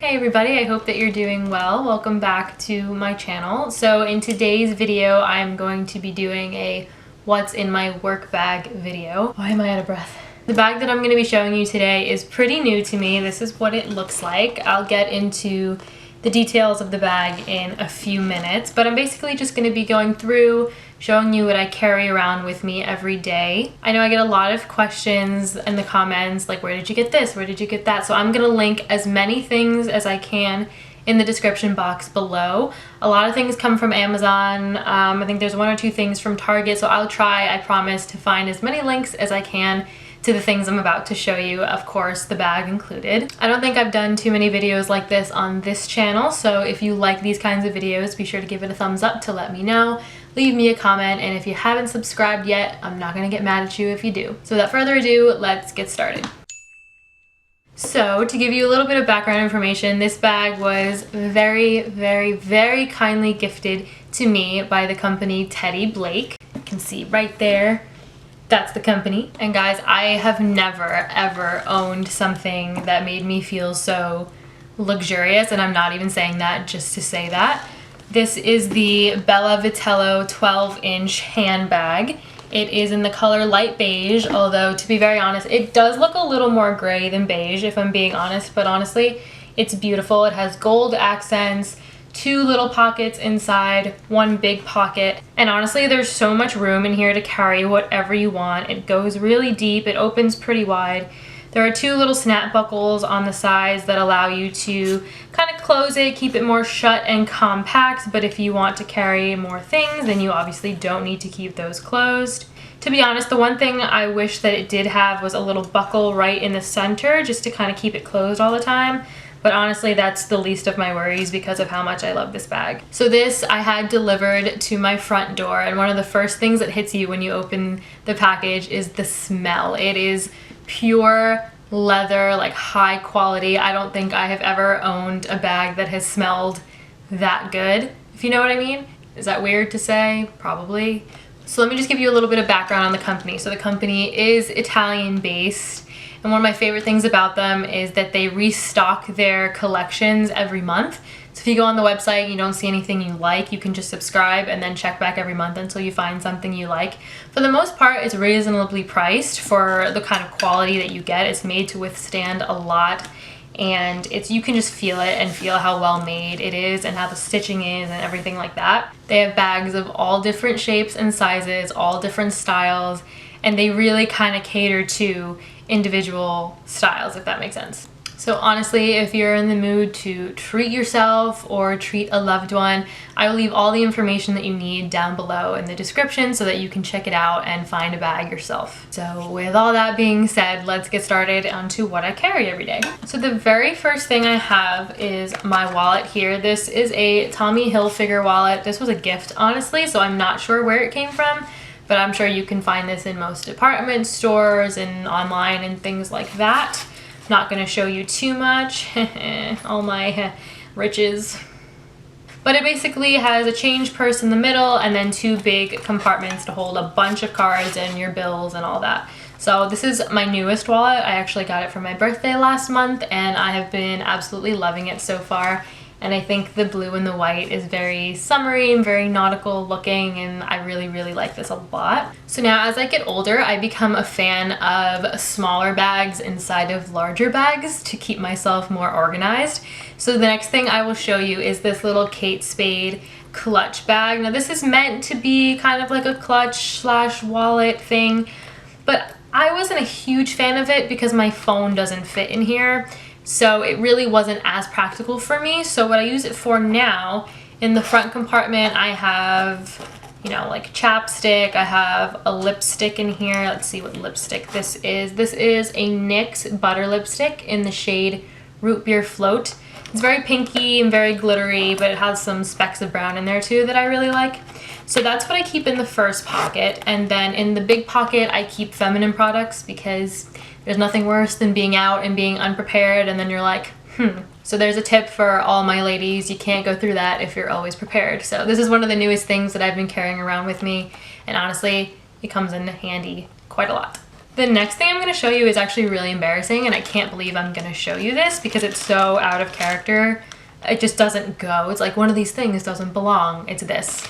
Hey everybody, I hope that you're doing well. Welcome back to my channel. So in today's video, I'm going to be doing a what's in my work bag video. Why am I out of breath? The bag that I'm going to be showing you today is pretty new to me. This is what it looks like. I'll get into the details of the bag in a few minutes, but I'm basically just going to be going through showing you what I carry around with me every day. I know I get a lot of questions in the comments like, where did you get this? Where did you get that? So I'm gonna link as many things as I can in the description box below. A lot of things come from Amazon. I think there's one or two things from Target, so I'll try, I promise, to find as many links as I can to the things I'm about to show you, of course, the bag included. I don't think I've done too many videos like this on this channel, so if you like these kinds of videos, be sure to give it a thumbs up to let me know. Leave me a comment, and if you haven't subscribed yet, I'm not gonna get mad at you if you do. So without further ado, let's get started. So to give you a little bit of background information, this bag was very kindly gifted to me by the company Teddy Blake. You can see right there, that's the company. And guys, I have never ever owned something that made me feel so luxurious, and I'm not even saying that just to say that. This is the Bella Vitello 12-inch handbag. It is in the color light beige, although to be very honest, it does look a little more gray than beige if I'm being honest, but honestly, it's beautiful. It has gold accents, two little pockets inside, one big pocket, and honestly, there's so much room in here to carry whatever you want. It goes really deep, it opens pretty wide. There are two little snap buckles on the sides that allow you to kind of close it, keep it more shut and compact, but if you want to carry more things, then you obviously don't need to keep those closed. To be honest, the one thing I wish that it did have was a little buckle right in the center just to kind of keep it closed all the time. But honestly, that's the least of my worries because of how much I love this bag. So this I had delivered to my front door, and one of the first things that hits you when you open the package is the smell. It is pure leather, like high quality. I don't think I have ever owned a bag that has smelled that good, if you know what I mean. Is that weird to say? Probably. So let me just give you a little bit of background on the company. So the company is Italian based, and one of my favorite things about them is that they restock their collections every month. So if you go on the website and you don't see anything you like, you can just subscribe and then check back every month until you find something you like. For the most part, it's reasonably priced for the kind of quality that you get. It's made to withstand a lot, and you can just feel it and feel how well made it is and how the stitching is and everything like that. They have bags of all different shapes and sizes, all different styles, and they really kind of cater to individual styles, if that makes sense. So honestly, if you're in the mood to treat yourself or treat a loved one, I will leave all the information that you need down below in the description so that you can check it out and find a bag yourself. So with all that being said, let's get started onto what I carry every day. So the very first thing I have is my wallet here. This is a Tommy Hilfiger wallet. This was a gift, honestly, so I'm not sure where it came from, but I'm sure you can find this in most department stores and online and things like that. Not going to show you too much, all my riches. But it basically has a change purse in the middle and then two big compartments to hold a bunch of cards and your bills and all that. So this is my newest wallet. I actually got it for my birthday last month, and I have been absolutely loving it so far. And I think the blue and the white is very summery and very nautical looking, and I really like this a lot. So now as I get older, I become a fan of smaller bags inside of larger bags to keep myself more organized. So the next thing I will show you is this little Kate Spade clutch bag. Now this is meant to be kind of like a clutch / wallet thing, but I wasn't a huge fan of it because my phone doesn't fit in here. So it really wasn't as practical for me. So what I use it for now, in the front compartment, I have, you know, like chapstick. I have a lipstick in here. Let's see what lipstick this is. This is a NYX butter lipstick in the shade Root Beer Float. It's very pinky and very glittery, but it has some specks of brown in there too that I really like. So that's what I keep in the first pocket. And then in the big pocket, I keep feminine products because there's nothing worse than being out and being unprepared and then you're like, So there's a tip for all my ladies. You can't go through that if you're always prepared. So this is one of the newest things that I've been carrying around with me, and honestly, it comes in handy quite a lot. The next thing I'm gonna show you is actually really embarrassing, and I can't believe I'm gonna show you this because it's so out of character. It just doesn't go. It's like one of these things doesn't belong. It's this.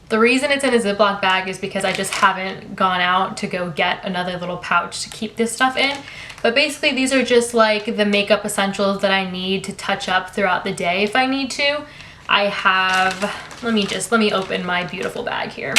The reason it's in a Ziploc bag is because I just haven't gone out to go get another little pouch to keep this stuff in. But basically these are just like the makeup essentials that I need to touch up throughout the day if I need to. I have, let me open my beautiful bag here.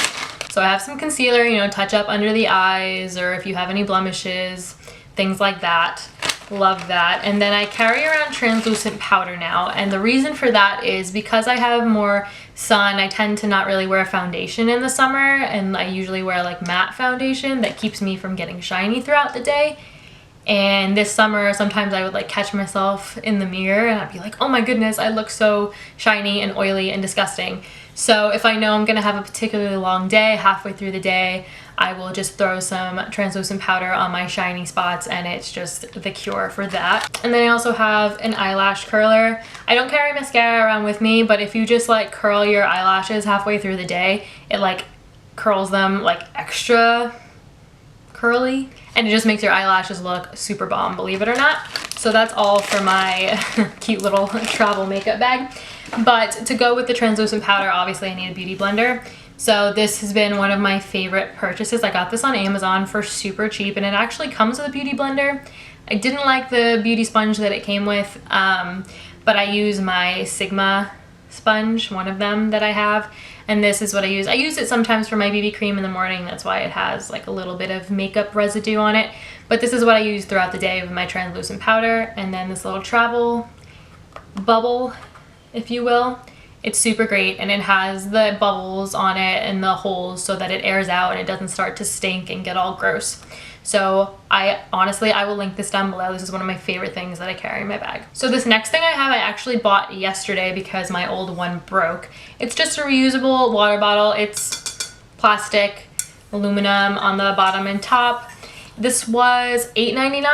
So I have some concealer, you know, touch up under the eyes, or if you have any blemishes, things like that. Love that. And then I carry around translucent powder now, and the reason for that is because I have more sun. I tend to not really wear foundation in the summer, and I usually wear like matte foundation that keeps me from getting shiny throughout the day. And this summer sometimes I would like catch myself in the mirror and I'd be like, oh my goodness, I look so shiny and oily and disgusting. So if I know I'm gonna have a particularly long day, halfway through the day, I will just throw some translucent powder on my shiny spots, and it's just the cure for that. And then I also have an eyelash curler. I don't carry mascara around with me, but if you just like curl your eyelashes halfway through the day, it like curls them like extra curly, and it just makes your eyelashes look super bomb, believe it or not. So that's all for my cute little travel makeup bag. But to go with the translucent powder, obviously I need a beauty blender. So this has been one of my favorite purchases. I got this on Amazon for super cheap, and it actually comes with a beauty blender. I didn't like the beauty sponge that it came with, but I use my Sigma sponge, one of them that I have, and this is what I use. I use it sometimes for my BB cream in the morning. That's why it has like a little bit of makeup residue on it. But this is what I use throughout the day with my translucent powder, and then this little travel bubble, if you will. It's super great, and it has the bubbles on it and the holes so that it airs out and it doesn't start to stink and get all gross. So I will link this down below. This is one of my favorite things that I carry in my bag. So this next thing I have, I actually bought yesterday because my old one broke. It's just a reusable water bottle. It's plastic, aluminum on the bottom and top. This was $8.99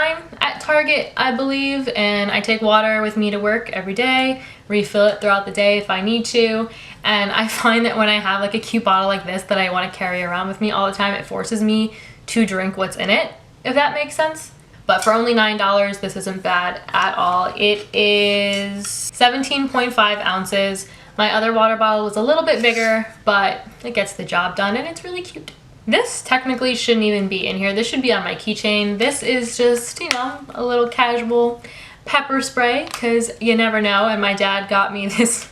at Target, I believe, and I take water with me to work every day, refill it throughout the day if I need to, and I find that when I have like a cute bottle like this that I want to carry around with me all the time, it forces me to drink what's in it, if that makes sense. But for only $9, this isn't bad at all. It is 17.5 ounces. My other water bottle was a little bit bigger, but it gets the job done, and it's really cute. This technically shouldn't even be in here. This should be on my keychain. This is just, you know, a little casual pepper spray, because you never know. And my dad got me this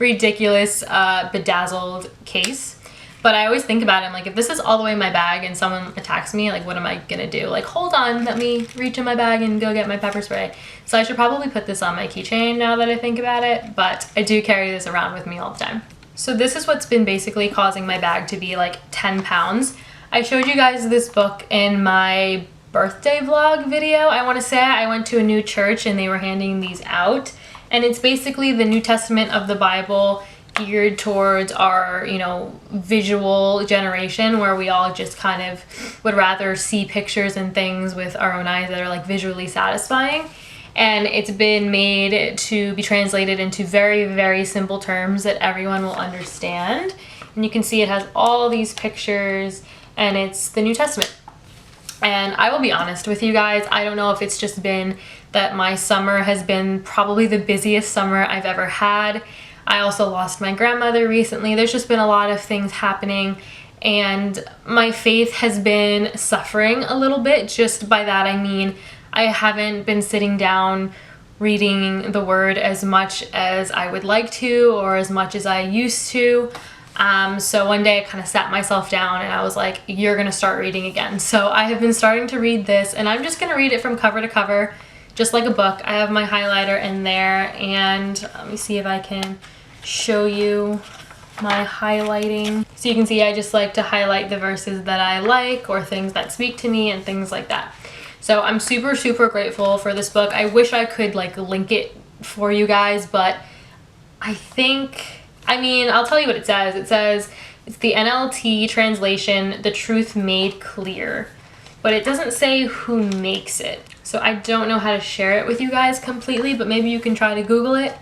ridiculous bedazzled case. But I always think about it, I'm like, if this is all the way in my bag and someone attacks me, like, what am I gonna do? Like, hold on, let me reach in my bag and go get my pepper spray. So I should probably put this on my keychain now that I think about it, but I do carry this around with me all the time. So this is what's been basically causing my bag to be like 10 pounds. I showed you guys this book in my birthday vlog video. I want to say I went to a new church and they were handing these out. And it's basically the New Testament of the Bible geared towards our, you know, visual generation, where we all just kind of would rather see pictures and things with our own eyes that are like visually satisfying. And it's been made to be translated into very, very simple terms that everyone will understand. And you can see it has all these pictures, and it's the New Testament. And I will be honest with you guys, I don't know if it's just been that my summer has been probably the busiest summer I've ever had. I also lost my grandmother recently. There's just been a lot of things happening, and my faith has been suffering a little bit. Just by that I mean I haven't been sitting down reading the word as much as I would like to, or as much as I used to. So one day I kind of sat myself down and I was like, you're gonna start reading again. So I have been starting to read this, and I'm just gonna read it from cover to cover, just like a book. I have my highlighter in there, and let me see if I can show you my highlighting. So you can see I just like to highlight the verses that I like, or things that speak to me, and things like that. So I'm super, super grateful for this book. I wish I could like link it for you guys, but I mean, I'll tell you what it says. It says, it's the NLT translation, The Truth Made Clear, but it doesn't say who makes it. So I don't know how to share it with you guys completely, but maybe you can try to Google it,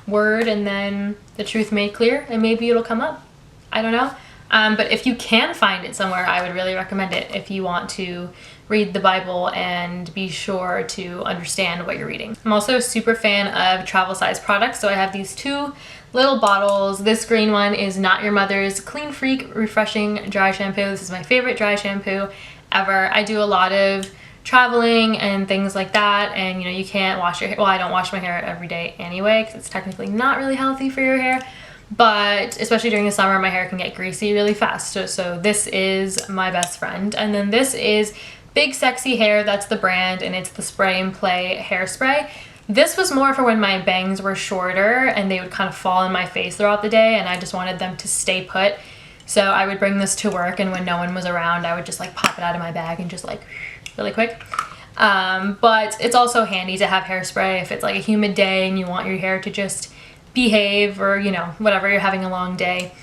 word, and then The Truth Made Clear, and maybe it'll come up. I don't know. But if you can find it somewhere, I would really recommend it if you want to read the Bible and be sure to understand what you're reading. I'm also a super fan of travel size products, so I have these 2 little bottles. This green one is Not Your Mother's Clean Freak Refreshing Dry Shampoo. This is my favorite dry shampoo ever. I do a lot of traveling and things like that, and you know, you can't wash your hair. Well, I don't wash my hair every day anyway because it's technically not really healthy for your hair, but especially during the summer my hair can get greasy really fast, so this is my best friend. And then this is Big Sexy Hair, that's the brand, and it's the spray and play hairspray. This was more for when my bangs were shorter and they would kind of fall in my face throughout the day and I just wanted them to stay put. So I would bring this to work, and when no one was around I would just like pop it out of my bag and just like really quick. But it's also handy to have hairspray if it's like a humid day and you want your hair to just behave, or you know, whatever, you're having a long day.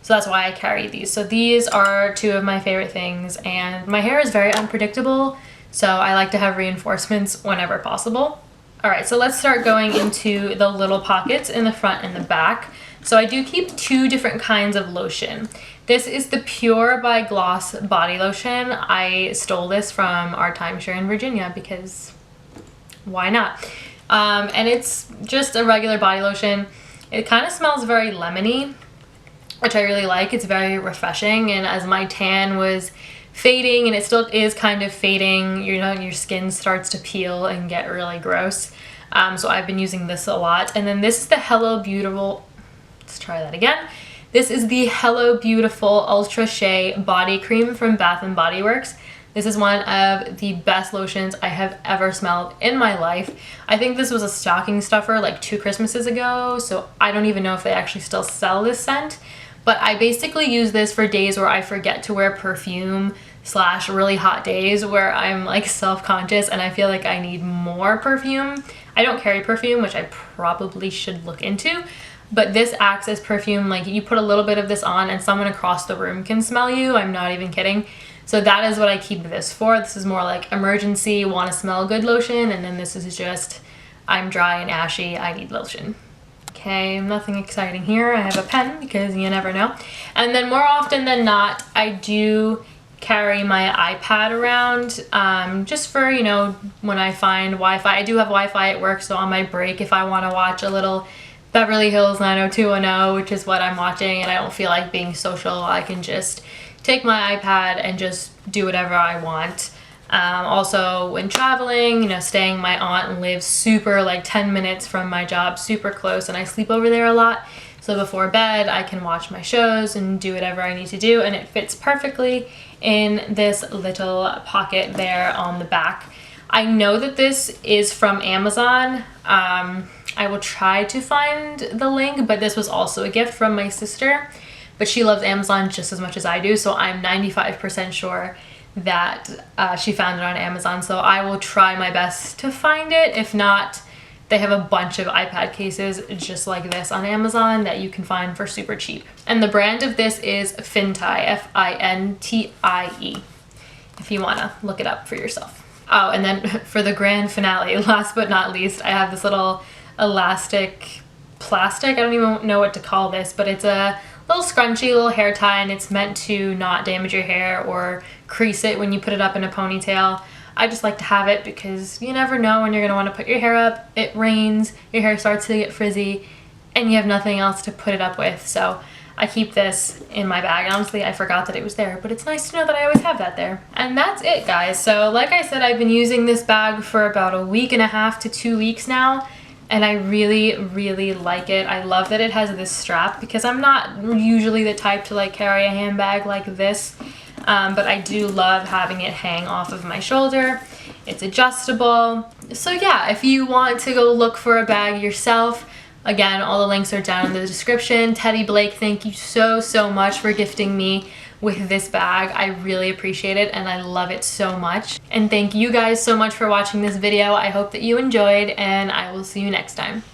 So that's why I carry these. So these are 2 of my favorite things, and my hair is very unpredictable, so I like to have reinforcements whenever possible. All right, so let's start going into the little pockets in the front and the back. So I do keep 2 different kinds of lotion. This is the Pure by Gloss body lotion. I stole this from our timeshare in Virginia because why not? And it's just a regular body lotion. It kind of smells very lemony, which I really like. It's very refreshing, and as my tan was fading, and it still is kind of fading, you know, your skin starts to peel and get really gross. So I've been using this a lot. And then this is the Hello Beautiful, let's try that again. This is the Hello Beautiful Ultra Shea Body Cream from Bath & Body Works. This is one of the best lotions I have ever smelled in my life. I think this was a stocking stuffer like 2 Christmases ago, so I don't even know if they actually still sell this scent. But I basically use this for days where I forget to wear perfume / really hot days where I'm like self-conscious and I feel like I need more perfume. I don't carry perfume, which I probably should look into, but this acts as perfume. Like, you put a little bit of this on and someone across the room can smell you. I'm not even kidding. So that is what I keep this for. This is more like emergency, want to smell good lotion, and then this is just, I'm dry and ashy, I need lotion. Okay, nothing exciting here. I have a pen because you never know. And then more often than not, I do carry my iPad around just for, you know, when I find Wi-Fi. I do have Wi-Fi at work, so on my break, if I want to watch a little Beverly Hills 90210, which is what I'm watching, and I don't feel like being social, I can just take my iPad and just do whatever I want. Also, when traveling, you know, staying, my aunt lives super, like 10 minutes from my job, super close, and I sleep over there a lot. So before bed, I can watch my shows and do whatever I need to do, and it fits perfectly in this little pocket there on the back. I know that this is from Amazon. I will try to find the link, but this was also a gift from my sister, but she loves Amazon just as much as I do, so I'm 95% sure that she found it on Amazon, so I will try my best to find it. If not, they have a bunch of iPad cases just like this on Amazon that you can find for super cheap. And the brand of this is Fintie, F-I-N-T-I-E, if you want to look it up for yourself. Oh, and then for the grand finale, last but not least, I have this little elastic plastic. I don't even know what to call this, but it's a little scrunchy, little hair tie, and it's meant to not damage your hair or crease it when you put it up in a ponytail. I just like to have it because you never know when you're going to want to put your hair up. It rains, your hair starts to get frizzy, and you have nothing else to put it up with. So I keep this in my bag. Honestly, I forgot that it was there, but it's nice to know that I always have that there. And that's it, guys. So like I said, I've been using this bag for about a week and a half to 2 weeks now, and I really, really like it. I love that it has this strap because I'm not usually the type to like carry a handbag like this. But I do love having it hang off of my shoulder. It's adjustable. So yeah, if you want to go look for a bag yourself, again, all the links are down in the description. Teddy Blake, thank you so, so much for gifting me with this bag. I really appreciate it and I love it so much. And thank you guys so much for watching this video. I hope that you enjoyed, and I will see you next time.